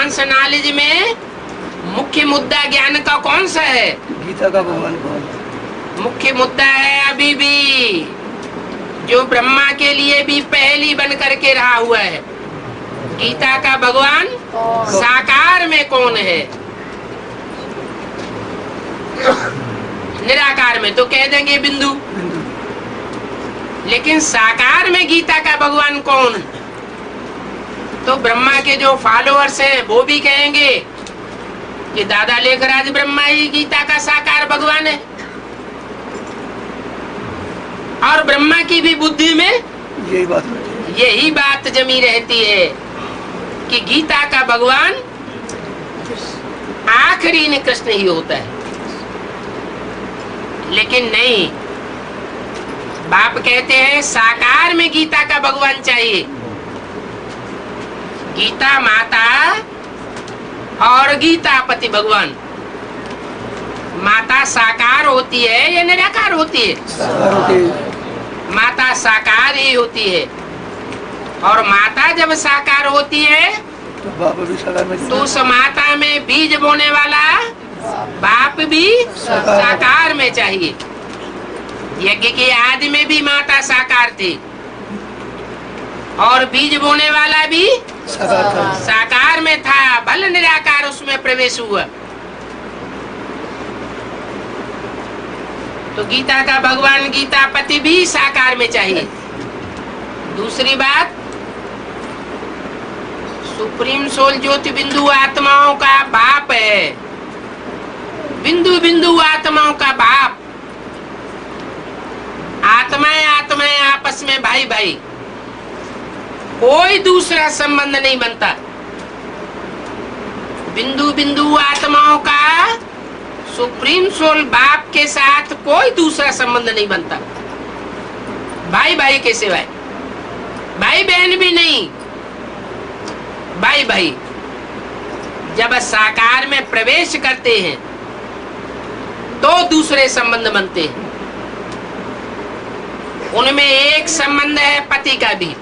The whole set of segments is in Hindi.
एडवांस नॉलेज में मुख्य मुद्दा ज्ञान का कौन सा है? गीता का भगवान कौन? मुख्य मुद्दा है अभी भी जो ब्रह्मा के लिए भी पहली बन करके रहा हुआ है, गीता का भगवान साकार में कौन है? निराकार में तो कह देंगे बिंदु, लेकिन साकार में गीता का भगवान कौन है? तो ब्रह्मा के जो फॉलोअर्स हैं वो भी कहेंगे कि दादा लेखराज ब्रह्मा ही गीता का साकार भगवान है। और ब्रह्मा की भी बुद्धि में यही बात जमी रहती है कि गीता का भगवान आखिरी में कृष्ण ही होता है। लेकिन नहीं, बाप कहते हैं साकार में गीता का भगवान चाहिए। गीता माता और गीता पति भगवान, माता साकार होती है या निराकार होती है? माता साकार ही होती है। और माता जब साकार होती है तो उस माता में बीज बोने वाला बाप भी साकार में चाहिए। यज्ञ के आदि में भी माता साकार थी और बीज बोने वाला भी साकार में था, भल निराकार उसमें प्रवेश हुआ। तो गीता का भगवान गीता पति भी साकार में चाहिए। दूसरी बात, सुप्रीम सोल ज्योति बिंदु आत्माओं का बाप है, बिंदु बिंदु आत्माओं का बाप। आत्माएं आत्माएं आपस में भाई भाई, कोई दूसरा संबंध नहीं बनता। बिंदु बिंदु आत्माओं का सुप्रीम सोल बाप के साथ कोई दूसरा संबंध नहीं बनता। भाई भाई के सिवाय, भाई बहन भी नहीं, भाई भाई। जब साकार में प्रवेश करते हैं तो दूसरे संबंध बनते हैं। उनमें एक संबंध है पति का भी।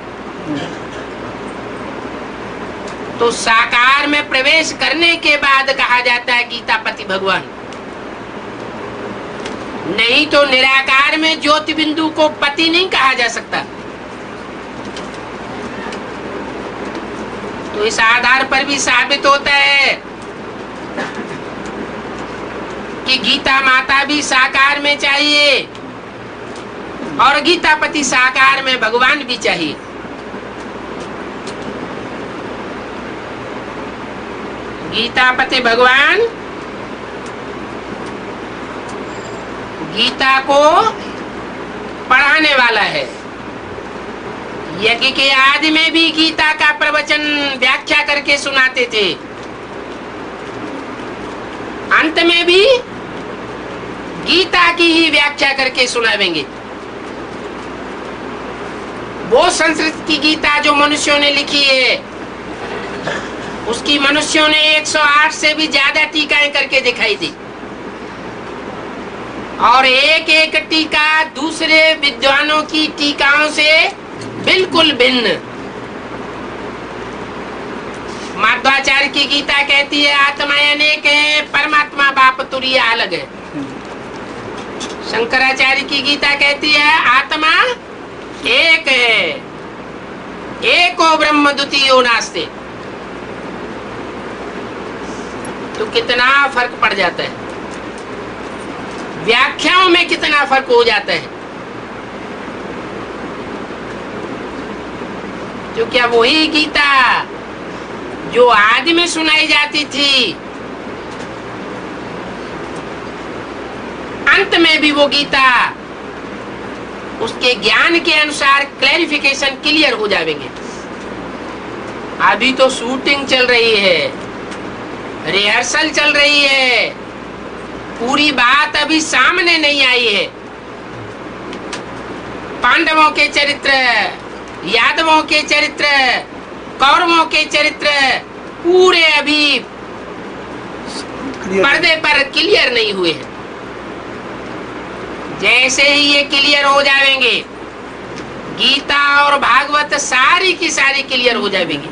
तो साकार में प्रवेश करने के बाद कहा जाता है गीता पति भगवान। नहीं तो निराकार में ज्योति बिंदु को पति नहीं कहा जा सकता। तो इस आधार पर भी साबित होता है कि गीता माता भी साकार में चाहिए और गीता पति साकार में भगवान भी चाहिए। गीता पति भगवान गीता को पढ़ाने वाला है। यज्ञ के आदि में भी गीता का प्रवचन व्याख्या करके सुनाते थे, अंत में भी गीता की ही व्याख्या करके सुनावेंगे। वो संस्कृत की गीता जो मनुष्यों ने लिखी है, उसकी मनुष्यों ने 108 से भी ज्यादा टीकाएं करके दिखाई थी और एक एक टीका दूसरे विद्वानों की टीकाओं से बिल्कुल भिन्न। माध्वाचार्य की गीता कहती है आत्मा अनेक है, परमात्मा बाप तुरीय अलग है। शंकराचार्य की गीता कहती है आत्मा एक है, एको ब्रह्म द्वितीयो नास्ति। तो कितना फर्क पड़ जाता है, व्याख्याओं में कितना फर्क हो जाता है। जो क्या वही गीता जो आदि में सुनाई जाती थी, अंत में भी वो गीता उसके ज्ञान के अनुसार क्लैरिफिकेशन क्लियर हो जाएंगे। अभी तो शूटिंग चल रही है, रिहर्सल चल रही है, पूरी बात अभी सामने नहीं आई है। पांडवों के चरित्र, यादवों के चरित्र, कौरवों के चरित्र पूरे अभी पर्दे पर क्लियर नहीं हुए हैं। जैसे ही ये क्लियर हो जाएंगे, गीता और भागवत सारी की सारी क्लियर हो जाएंगी।